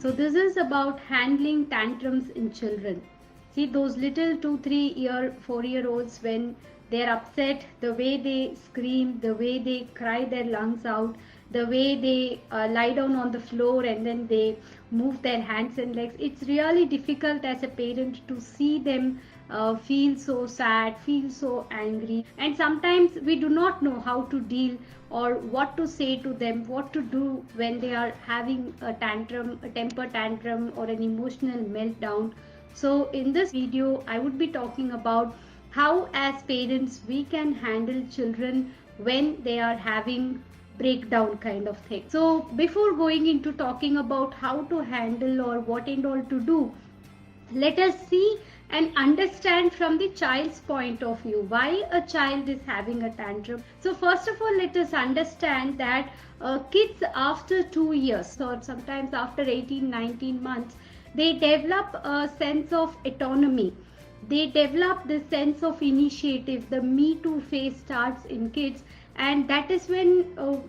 So this is about handling tantrums in children. See those little 2, 3 year, 4 year olds when they're upset, the way they scream, the way they cry their lungs out, the way they lie down on the floor and then they move their hands and legs. It's really difficult as a parent to see them feel so sad, feel so angry, and sometimes we do not know how to deal or what to say to them, what to do when they are having a tantrum, a temper tantrum, or an emotional meltdown. So in this video, I would be talking about how as parents we can handle children when they are having breakdown kind of thing. So before going into talking about how to handle or what and all to do, let us see and understand from the child's point of view why a child is having a tantrum. So first of all, let us understand that kids after 2 years or sometimes after 18-19 months, they develop a sense of autonomy. They develop the sense of initiative. The me too phase starts in kids, and that is when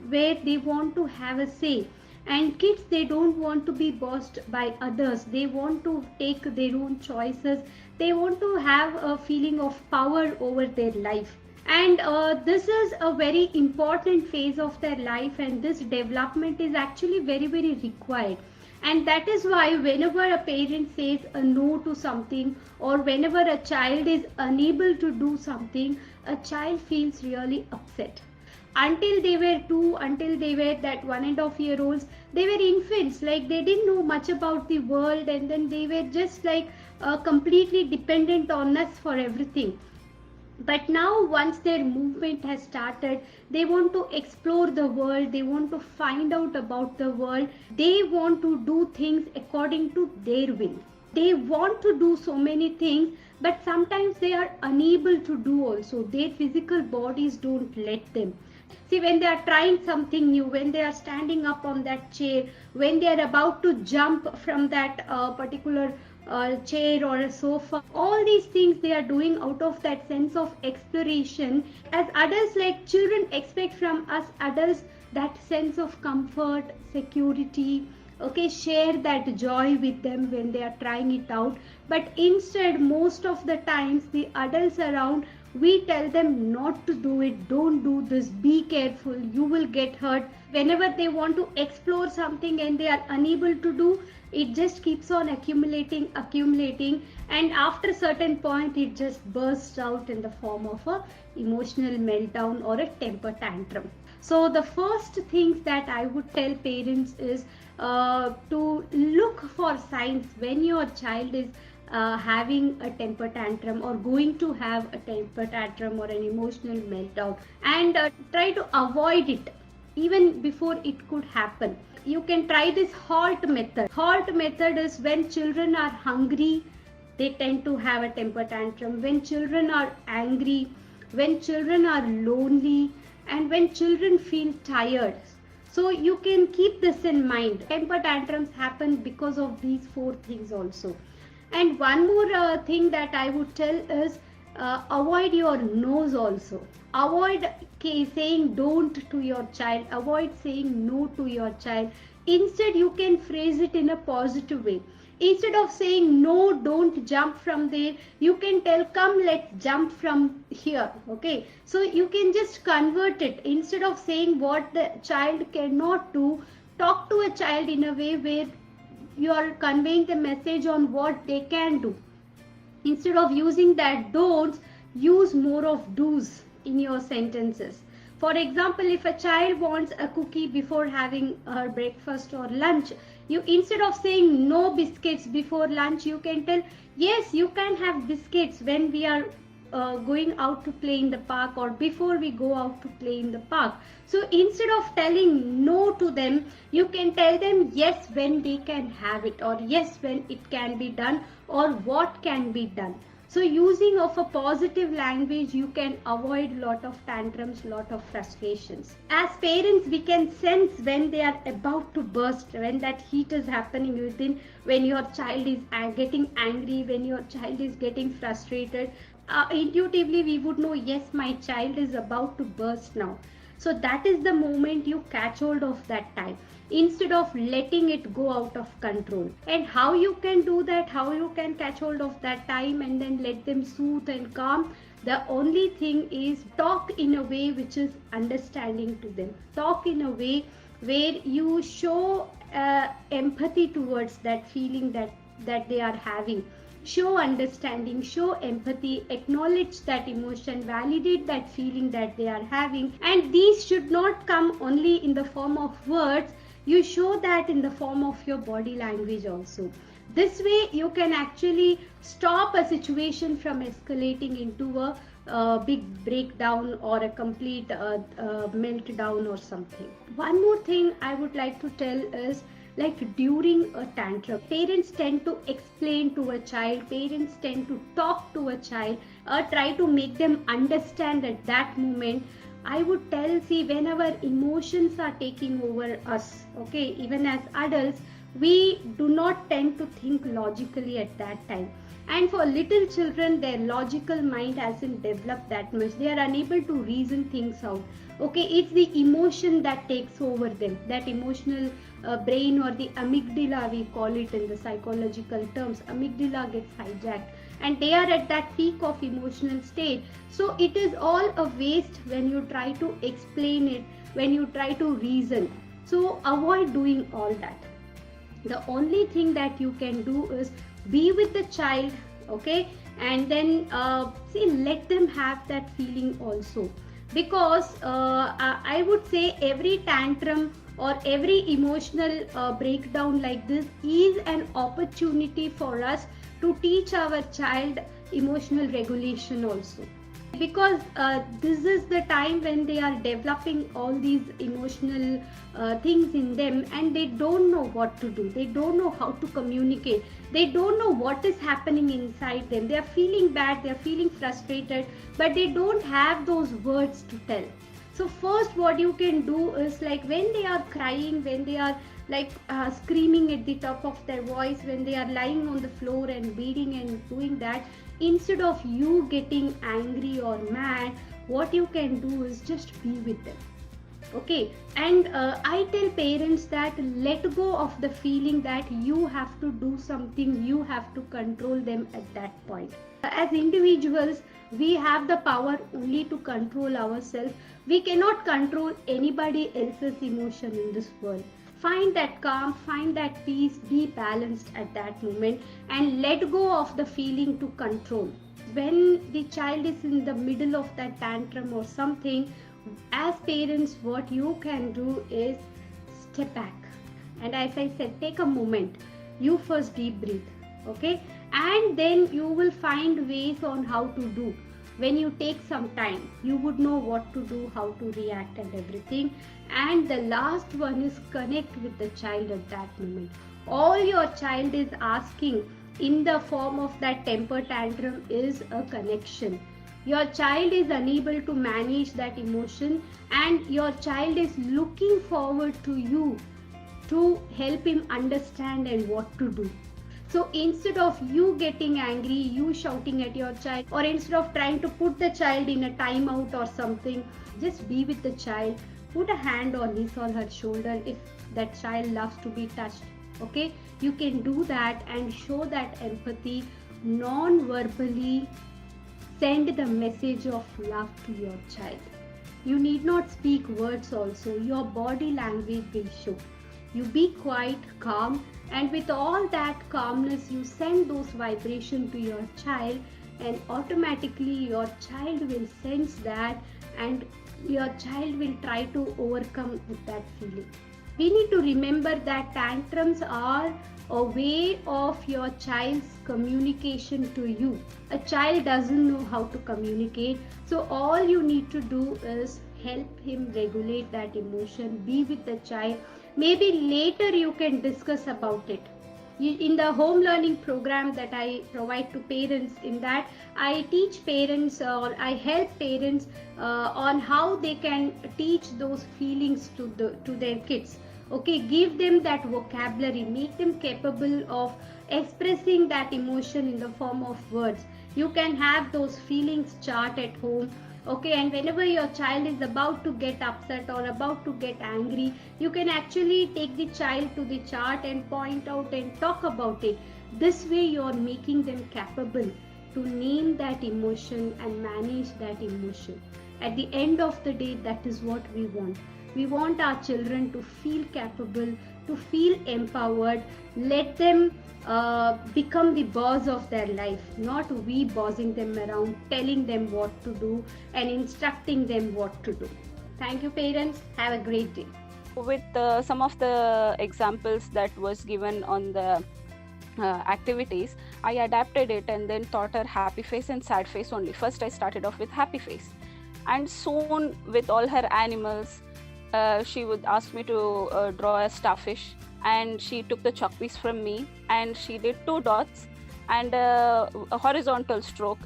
where they want to have a say. And kids, they don't want to be bossed by others. They want to take their own choices. They want to have a feeling of power over their life. And this is a very important phase of their life, and this development is actually very, very required. And that is why whenever a parent says a no to something, or whenever a child is unable to do something, a child feels really upset. Until they were 2, until they were that 1.5 year olds, they were infants, like they didn't know much about the world, and then they were just like completely dependent on us for everything. But now once their movement has started, they want to explore the world, they want to find out about the world, they want to do things according to their will. They want to do so many things, but sometimes they are unable to do also. Their physical bodies don't let them. See, when they are trying something new, when they are standing up on that chair, when they are about to jump from that particular chair or a sofa, all these things they are doing out of that sense of exploration. As adults, like children expect from us adults that sense of comfort, security, okay, share that joy with them when they are trying it out. But instead, most of the times, the adults around, we tell them not to do it, don't do this, be careful, you will get hurt. Whenever they want to explore something and they are unable to do, it just keeps on accumulating, and after a certain point it just bursts out in the form of a emotional meltdown or a temper tantrum. So the first things that I would tell parents is to look for signs when your child is having a temper tantrum or going to have a temper tantrum or an emotional meltdown, and try to avoid it even before it could happen. You can try this halt method. Halt method is when children are hungry, they tend to have a temper tantrum. When children are angry, when children are lonely, and when children feel tired. So you can keep this in mind. Temper tantrums happen because of these 4 things also. And one more thing that I would tell is avoid your no's also. Avoid saying don't to your child. Avoid saying no to your child. Instead, you can phrase it in a positive way. Instead of saying no, don't jump from there, you can tell come, let's jump from here. Okay, so you can just convert it. Instead of saying what the child cannot do, talk to a child in a way where you are conveying the message on what they can do. Instead of using that don'ts, use more of do's in your sentences. For example, if a child wants a cookie before having her breakfast or lunch, you, instead of saying no biscuits before lunch, you can tell yes, you can have biscuits when we are going out to play in the park or before we go out to play in the park. So instead of telling no to them, you can tell them yes when they can have it, or yes when it can be done, or what can be done. So using of a positive language, you can avoid lot of tantrums, lot of frustrations. As parents, we can sense when they are about to burst, when that heat is happening within, when your child is getting angry, when your child is getting frustrated. Intuitively, we would know, yes, my child is about to burst now. So that is the moment you catch hold of that time, instead of letting it go out of control. And how you can do that, how you can catch hold of that time and then let them soothe and calm, the only thing is talk in a way which is understanding to them. Talk in a way where you show empathy towards that feeling that they are having. Show understanding, show empathy, acknowledge that emotion, validate that feeling that they are having. And these should not come only in the form of words, you show that in the form of your body language also. This way you can actually stop a situation from escalating into a big breakdown or a complete meltdown or something. One more thing I would like to tell is, like during a tantrum, parents tend to explain to a child, parents tend to talk to a child, try to make them understand at that moment. I would tell, see, when our emotions are taking over us, okay, even as adults, we do not tend to think logically at that time. And for little children, their logical mind hasn't developed that much. They are unable to reason things out. Okay, it's the emotion that takes over them, that emotional brain, or the amygdala, we call it in the psychological terms. Amygdala gets hijacked and they are at that peak of emotional state. So it is all a waste when you try to explain it, when you try to reason. So avoid doing all that. The only thing that you can do is be with the child, okay, and then see, let them have that feeling also. Because I would say every tantrum or every emotional breakdown like this is an opportunity for us to teach our child emotional regulation also. Because this is the time when they are developing all these emotional things in them, and they don't know what to do, they don't know how to communicate, they don't know what is happening inside them. They are feeling bad, they are feeling frustrated, but they don't have those words to tell. So first what you can do is, like when they are crying, when they are like screaming at the top of their voice, when they are lying on the floor and beating and doing that, instead of you getting angry or mad, what you can do is just be with them. Okay, and I tell parents that let go of the feeling that you have to do something, you have to control them at that point. As individuals, we have the power only to control ourselves. We cannot control anybody else's emotion in this world. Find that calm, find that peace, be balanced at that moment, and let go of the feeling to control. When the child is in the middle of that tantrum or something, as parents, what you can do is step back. And as I said, take a moment. You first deep breathe, okay? And then you will find ways on how to do. When you take some time, you would know what to do, how to react and everything. And the last one is connect with the child at that moment. All your child is asking in the form of that temper tantrum is a connection. Your child is unable to manage that emotion, and your child is looking forward to you to help him understand and what to do. So instead of you getting angry, you shouting at your child, or instead of trying to put the child in a timeout or something, just be with the child. Put a hand on his or her shoulder if that child loves to be touched. Okay, you can do that and show that empathy non-verbally. Send the message of love to your child. You need not speak words also. Your body language will show. You be quiet, calm, and with all that calmness, you send those vibrations to your child, and automatically your child will sense that, and your child will try to overcome with that feeling. We need to remember that tantrums are a way of your child's communication to you. A child doesn't know how to communicate, so all you need to do is help him regulate that emotion, be with the child. Maybe later you can discuss about it. In the home learning program that I provide to parents, in that I teach parents, or I help parents on how they can teach those feelings to their kids. Okay, give them that vocabulary, make them capable of expressing that emotion in the form of words. You can have those feelings chart at home. Okay, and whenever your child is about to get upset or about to get angry, you can actually take the child to the chart and point out and talk about it. This way you are making them capable to name that emotion and manage that emotion. At the end of the day, that is what we want. We want our children to feel capable, to feel empowered. Let them become the boss of their life, not we bossing them around, telling them what to do and instructing them what to do. Thank you, parents. Have a great day. With some of the examples that was given on the activities, I adapted it and then taught her happy face and sad face only. First, I started off with happy face, and soon with all her animals, she would ask me to draw a starfish, and she took the chalk piece from me and she did 2 dots and a horizontal stroke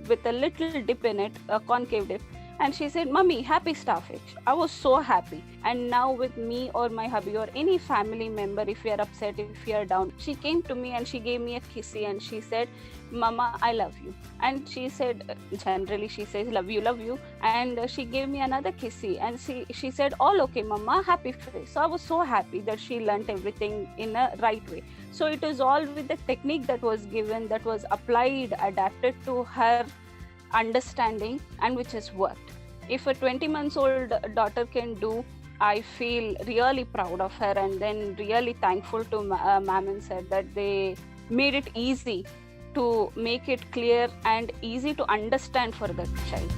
with a little dip in it, a concave dip. And she said, "Mummy, happy starfish." I was so happy. And now with me or my hubby or any family member, if we are upset, if we are down, she came to me and she gave me a kissy and she said, "Mama, I love you." And she said, generally she says, love you. And she gave me another kissy and she said, "All okay, Mama, happy face." So I was so happy that she learnt everything in a right way. So it is all with the technique that was given, that was applied, adapted to her understanding, and which has worked. If a 20 months old daughter can do, I feel really proud of her, and then really thankful to ma'am and sir that they made it easy to make it clear and easy to understand for the child.